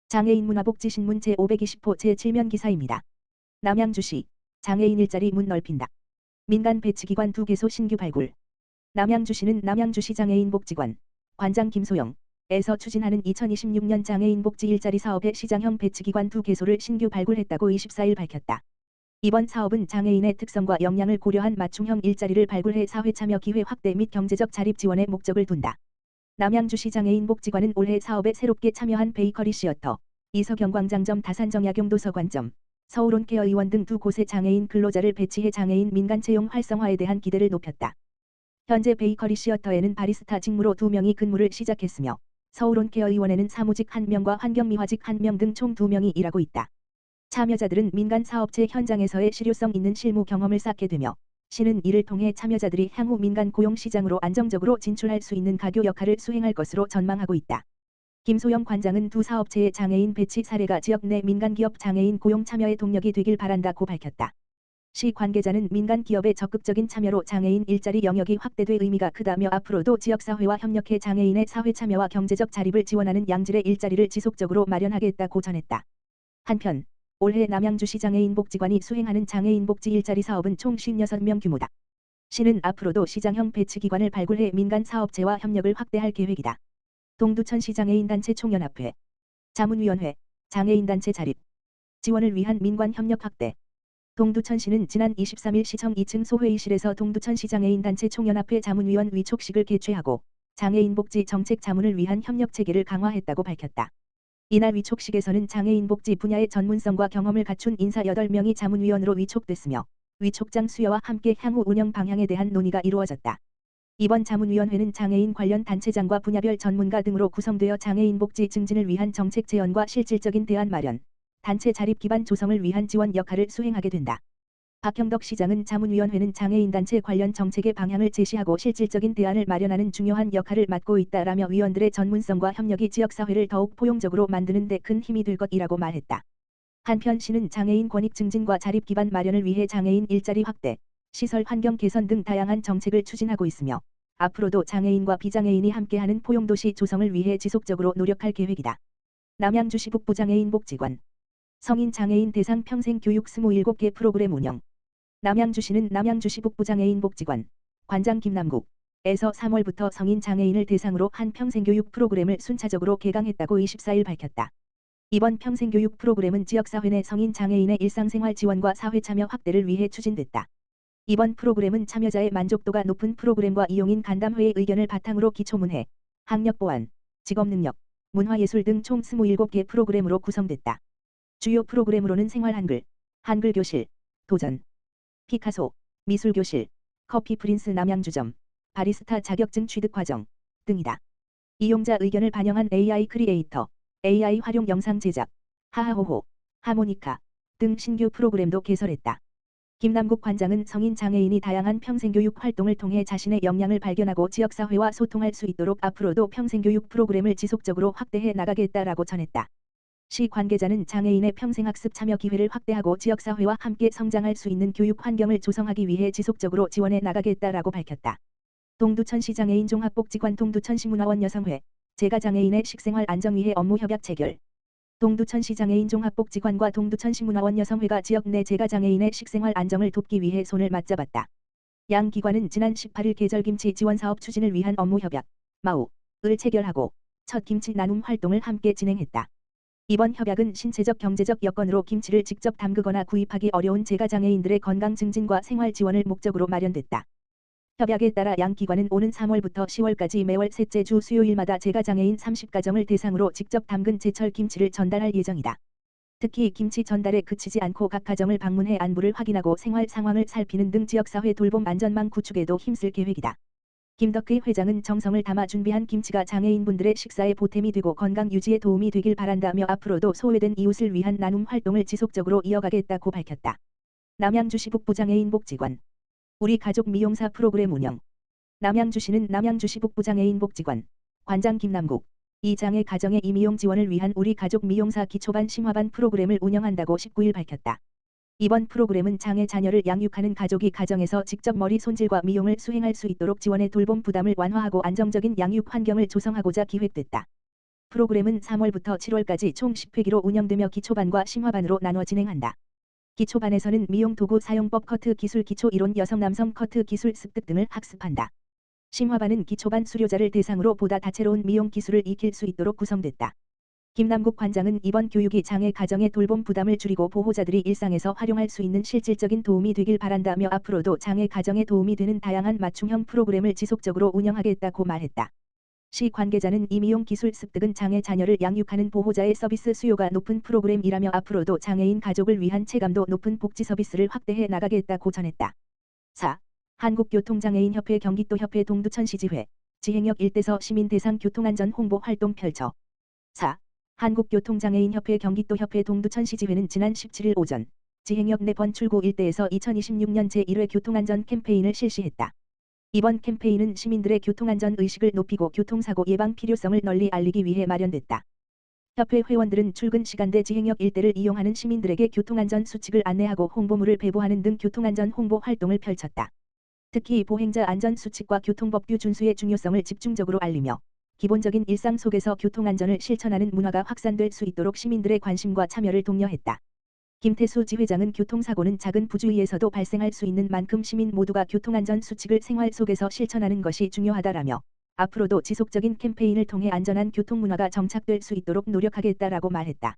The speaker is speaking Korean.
장애인 문화복지신문 제520호 제7면 기사입니다. 남양주시 장애인 일자리 문 넓힌다. 민간 배치기관 2개소 신규 발굴. 남양주시는 남양주시 장애인복지관 관장 김소영에서 추진하는 2026년 장애인 복지 일자리 사업의 시장형 배치기관 2개소를 신규 발굴했다고 24일 밝혔다. 이번 사업은 장애인의 특성과 역량을 고려한 맞춤형 일자리를 발굴해 사회 참여 기회 확대 및 경제적 자립 지원에 목적을 둔다. 남양주시 장애인복지관은 올해 사업에 새롭게 참여한 베이커리 시어터, 이서경광장점 다산정약용 도서관점, 서울온케어 의원 등 2곳의 장애인 근로자를 배치해 장애인 민간 채용 활성화에 대한 기대를 높였다. 현재 베이커리 시어터에는 바리스타 직무로 2명이 근무를 시작했으며 서울온케어 의원에는 사무직 1명과 환경미화직 1명 등 총 2명이 일하고 있다. 참여자들은 민간 사업체 현장에서의 실효성 있는 실무 경험을 쌓게 되며 시는 이를 통해 참여자들이 향후 민간 고용 시장으로 안정적으로 진출할 수 있는 가교 역할을 수행할 것으로 전망하고 있다. 김소영 관장은 두 사업체의 장애인 배치 사례가 지역 내 민간기업 장애인 고용 참여의 동력이 되길 바란다고 밝혔다. 시 관계자는 민간 기업의 적극적인 참여로 장애인 일자리 영역이 확대돼 의미가 크다며 앞으로도 지역사회와 협력해 장애인의 사회 참여와 경제적 자립을 지원하는 양질의 일자리를 지속적으로 마련하겠다고 전했다. 한편 올해 남양주시 장애인복지관이 수행하는 장애인복지 일자리 사업은 총 56명 규모다. 시는 앞으로도 시장형 배치기관을 발굴해 민간 사업체와 협력을 확대할 계획이다. 동두천시 장애인단체 총연합회, 자문위원회, 장애인단체 자립, 지원을 위한 민관 협력 확대. 동두천시는 지난 23일 시청 2층 소회의실에서 동두천시 장애인단체 총연합회 자문위원 위촉식을 개최하고 장애인복지 정책 자문을 위한 협력 체계를 강화했다고 밝혔다. 이날 위촉식에서는 장애인복지 분야의 전문성과 경험을 갖춘 인사 8명이 자문위원으로 위촉됐으며 위촉장 수여와 함께 향후 운영 방향에 대한 논의가 이루어졌다. 이번 자문위원회는 장애인 관련 단체장과 분야별 전문가 등으로 구성되어 장애인 복지 증진을 위한 정책 제언과 실질적인 대안 마련, 단체 자립 기반 조성을 위한 지원 역할을 수행하게 된다. 박형덕 시장은 자문위원회는 장애인단체 관련 정책의 방향을 제시하고 실질적인 대안을 마련하는 중요한 역할을 맡고 있다라며 위원들의 전문성과 협력이 지역사회를 더욱 포용적으로 만드는 데 큰 힘이 될 것이라고 말했다. 한편 시는 장애인 권익 증진과 자립 기반 마련을 위해 장애인 일자리 확대, 시설 환경 개선 등 다양한 정책을 추진하고 있으며 앞으로도 장애인과 비장애인이 함께하는 포용도시 조성을 위해 지속적으로 노력할 계획이다. 남양주시 북부장애인복지관 성인 장애인 대상 평생교육 27개 프로그램 운영. 남양주시는 남양주시 북부장애인복지관 관장 김남국에서 3월부터 성인 장애인을 대상으로 한 평생교육 프로그램을 순차적으로 개강했다고 24일 밝혔다. 이번 평생교육 프로그램은 지역사회 내 성인 장애인의 일상생활 지원과 사회참여 확대를 위해 추진됐다. 이번 프로그램은 참여자의 만족도가 높은 프로그램과 이용인 간담회의 의견을 바탕으로 기초문해, 학력보완, 직업능력, 문화예술 등 총 27개 프로그램으로 구성됐다. 주요 프로그램으로는 생활한글, 한글교실, 도전, 피카소, 미술교실, 커피 프린스 남양주점, 바리스타 자격증 취득과정 등이다. 이용자 의견을 반영한 AI 크리에이터, AI 활용 영상 제작, 하하호호, 하모니카 등 신규 프로그램도 개설했다. 김남국 관장은 성인 장애인이 다양한 평생교육 활동을 통해 자신의 역량을 발견하고 지역사회와 소통할 수 있도록 앞으로도 평생교육 프로그램을 지속적으로 확대해 나가겠다라고 전했다. 시 관계자는 장애인의 평생학습 참여 기회를 확대하고 지역사회와 함께 성장할 수 있는 교육 환경을 조성하기 위해 지속적으로 지원해 나가겠다라고 밝혔다. 동두천시 장애인종합복지관 동두천시 문화원 여성회, 재가장애인의 식생활 안정위해 업무 협약 체결. 동두천시 장애인종합복지관과 동두천시 문화원 여성회가 지역 내 재가장애인의 식생활 안정을 돕기 위해 손을 맞잡았다. 양 기관은 지난 18일 계절김치 지원사업 추진을 위한 업무 협약, 마우를 체결하고 첫 김치 나눔 활동을 함께 진행했다. 이번 협약은 신체적 경제적 여건으로 김치를 직접 담그거나 구입하기 어려운 재가장애인들의 건강 증진과 생활 지원을 목적으로 마련됐다. 협약에 따라 양 기관은 오는 3월부터 10월까지 매월 셋째 주 수요일마다 재가장애인 30가정을 대상으로 직접 담근 제철 김치를 전달할 예정이다. 특히 김치 전달에 그치지 않고 각 가정을 방문해 안부를 확인하고 생활 상황을 살피는 등 지역사회 돌봄 안전망 구축에도 힘쓸 계획이다. 김덕희 회장은 정성을 담아 준비한 김치가 장애인분들의 식사에 보탬이 되고 건강 유지에 도움이 되길 바란다며 앞으로도 소외된 이웃을 위한 나눔 활동을 지속적으로 이어가겠다고 밝혔다. 남양주시 북부장애인복지관 우리 가족 미용사 프로그램 운영. 남양주시는 남양주시 북부장애인복지관 관장 김남국 이 장애 가정의 이미용 지원을 위한 우리 가족 미용사 기초반 심화반 프로그램을 운영한다고 19일 밝혔다. 이번 프로그램은 장애 자녀를 양육하는 가족이 가정에서 직접 머리 손질과 미용을 수행할 수 있도록 지원해 돌봄 부담을 완화하고 안정적인 양육 환경을 조성하고자 기획됐다. 프로그램은 3월부터 7월까지 총 10회기로 운영되며 기초반과 심화반으로 나눠 진행한다. 기초반에서는 미용 도구 사용법 커트 기술 기초 이론 여성 남성 커트 기술 습득 등을 학습한다. 심화반은 기초반 수료자를 대상으로 보다 다채로운 미용 기술을 익힐 수 있도록 구성됐다. 김남국 관장은 이번 교육이 장애 가정의 돌봄 부담을 줄이고 보호자들이 일상에서 활용할 수 있는 실질적인 도움이 되길 바란다며 앞으로도 장애 가정에 도움이 되는 다양한 맞춤형 프로그램을 지속적으로 운영하겠다고 말했다. 시 관계자는 이 미용 기술 습득은 장애 자녀를 양육하는 보호자의 서비스 수요가 높은 프로그램이라며 앞으로도 장애인 가족을 위한 체감도 높은 복지 서비스를 확대해 나가겠다고 전했다. 4. 한국교통장애인협회 경기도협회 동두천시지회 지행역 일대서 시민 대상 교통안전 홍보 활동 펼쳐 4. 한국교통장애인협회 경기도협회 동두천시지회는 지난 17일 오전 지행역 내번 출구 일대에서 2026년 제1회 교통안전 캠페인을 실시했다. 이번 캠페인은 시민들의 교통안전 의식을 높이고 교통사고 예방 필요성을 널리 알리기 위해 마련됐다. 협회 회원들은 출근 시간대 지행역 일대를 이용하는 시민들에게 교통안전 수칙을 안내하고 홍보물을 배부하는 등 교통안전 홍보 활동을 펼쳤다. 특히 보행자 안전 수칙과 교통법규 준수의 중요성을 집중적으로 알리며 기본적인 일상 속에서 교통안전을 실천하는 문화가 확산될 수 있도록 시민들의 관심과 참여를 독려했다. 김태수 지회장은 교통사고는 작은 부주의에서도 발생할 수 있는 만큼 시민 모두가 교통안전 수칙을 생활 속에서 실천하는 것이 중요하다라며 앞으로도 지속적인 캠페인을 통해 안전한 교통문화가 정착될 수 있도록 노력하겠다라고 말했다.